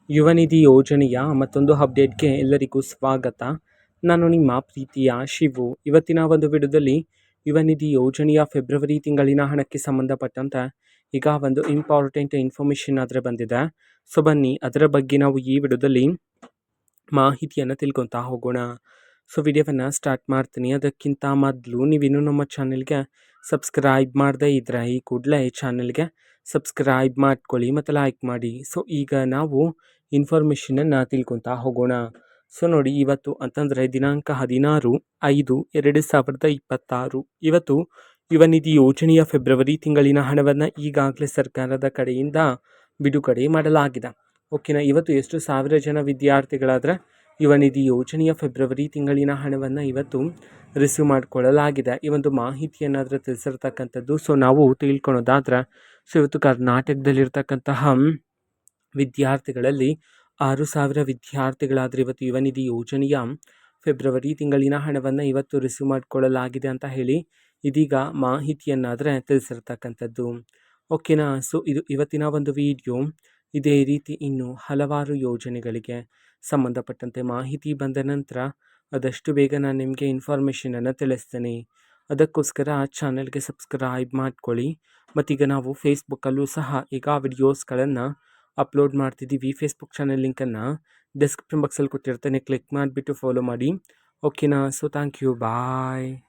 ಯುವ ನಿಧಿ ಯೋಜನೆಯ ಮತ್ತೊಂದು ಅಪ್ಡೇಟ್‌ಗೆ ಎಲ್ಲರಿಗೂ ಸ್ವಾಗತ. ನಾನು ನಿಮ್ಮ ಪ್ರೀತಿಯ ಶಿವು. ಇವತ್ತಿನ ಒಂದು ವಿಡಿಯೋದಲ್ಲಿ ಯುವ ನಿಧಿ ಯೋಜನೆಯ ಫೆಬ್ರವರಿ ತಿಂಗಳಿನ ಹಣಕ್ಕೆ ಸಂಬಂಧಪಟ್ಟಂತೆ ಈಗ ಒಂದು ಇಂಪಾರ್ಟೆಂಟ್ ಇನ್ಫಾರ್ಮೇಷನ್ ಆದರೆ ಬಂದಿದೆ. ಸೊ ಬನ್ನಿ ಅದರ ಬಗ್ಗೆ ನಾವು ಈ ವಿಡಿಯೋದಲ್ಲಿ ಮಾಹಿತಿಯನ್ನು ತಿಳ್ಕೊತಾ ಹೋಗೋಣ. ಸೊ ವಿಡಿಯೋವನ್ನು ಸ್ಟಾರ್ಟ್ ಮಾಡ್ತೀನಿ. ಅದಕ್ಕಿಂತ ಮೊದಲು ನೀವಿನ್ನೂ ನಮ್ಮ ಚಾನೆಲ್ಗೆ ಸಬ್ಸ್ಕ್ರೈಬ್ ಮಾಡದೇ ಇದ್ದರೆ ಈ ಕೂಡಲೇ ಚಾನೆಲ್ಗೆ ಸಬ್ಸ್ಕ್ರೈಬ್ ಮಾಡ್ಕೊಳ್ಳಿ ಮತ್ತು ಲೈಕ್ ಮಾಡಿ. ಸೊ ಈಗ ನಾವು ಇನ್ಫಾರ್ಮೇಷನನ್ನು ತಿಳ್ಕೊತಾ ಹೋಗೋಣ. ಸೊ ನೋಡಿ, ಇವತ್ತು ಅಂತಂದರೆ ದಿನಾಂಕ 16/5/2026 ಇವತ್ತು ಯುವ ನಿಧಿ ಯೋಜನೆಯ ಫೆಬ್ರವರಿ ತಿಂಗಳಿನ ಹಣವನ್ನು ಈಗಾಗಲೇ ಸರ್ಕಾರದ ಕಡೆಯಿಂದ ಬಿಡುಗಡೆ ಮಾಡಲಾಗಿದೆ. ಓಕೆನಾ. ಇವತ್ತು ಎಷ್ಟು ಸಾವಿರ ಜನ ವಿದ್ಯಾರ್ಥಿಗಳಾದರೆ ಯುವ ನಿಧಿ ಯೋಜನೆಯ ಫೆಬ್ರವರಿ ತಿಂಗಳಿನ ಹಣವನ್ನು ಇವತ್ತು ರಿಸೀವ್ ಮಾಡಿಕೊಳ್ಳಲಾಗಿದೆ. ಈ ಒಂದು ಮಾಹಿತಿಯನ್ನಾದರೆ ತಿಳಿಸಿರ್ತಕ್ಕಂಥದ್ದು. ಸೊ ನಾವು ತಿಳ್ಕೊಳೋದಾದ್ರೆ, ಸೊ ಇವತ್ತು ಕರ್ನಾಟಕದಲ್ಲಿರ್ತಕ್ಕಂತಹ ವಿದ್ಯಾರ್ಥಿಗಳಲ್ಲಿ 6,000 ವಿದ್ಯಾರ್ಥಿಗಳಾದರೆ ಇವತ್ತು ಯುವ ನಿಧಿ ಯೋಜನೆಯ ಫೆಬ್ರವರಿ ತಿಂಗಳಿನ ಹಣವನ್ನು ಇವತ್ತು ರಿಸೀವ್ ಮಾಡಿಕೊಳ್ಳಲಾಗಿದೆ ಅಂತ ಹೇಳಿ ಇದೀಗ ಮಾಹಿತಿಯನ್ನಾದರೆ ತಿಳಿಸಿರ್ತಕ್ಕಂಥದ್ದು. ಓಕೆನಾ. ಸೊ ಇದು ಇವತ್ತಿನ ಒಂದು ವಿಡಿಯೋ. ಇದೇ ರೀತಿ ಇನ್ನು ಹಲವಾರು ಯೋಜನೆಗಳಿಗೆ ಸಂಬಂಧಪಟ್ಟಂತೆ ಮಾಹಿತಿ ಬಂದ ನಂತರ ಆದಷ್ಟು ಬೇಗ ನಾನು ನಿಮಗೆ ಇನ್ಫಾರ್ಮೇಷನನ್ನು ತಿಳಿಸ್ತೇನೆ. ಅದಕ್ಕೋಸ್ಕರ ಚಾನಲ್ಗೆ ಸಬ್ಸ್ಕ್ರೈಬ್ ಮಾಡ್ಕೊಳ್ಳಿ. ಮತ್ತೀಗ ನಾವು ಫೇಸ್ಬುಕ್ಕಲ್ಲೂ ಸಹ ಈಗ ವಿಡಿಯೋಸ್ಗಳನ್ನು ಅಪ್ಲೋಡ್ ಮಾಡ್ತಿದ್ದೀವಿ. ಫೇಸ್ಬುಕ್ ಚಾನಲ್ ಲಿಂಕನ್ನು ಡಿಸ್ಕ್ರಿಪ್ಷನ್ ಬಾಕ್ಸಲ್ಲಿ ಕೊಟ್ಟಿರ್ತೇನೆ, ಕ್ಲಿಕ್ ಮಾಡಿಬಿಟ್ಟು ಫಾಲೋ ಮಾಡಿ. ಓಕೆನಾ. So thank you, bye.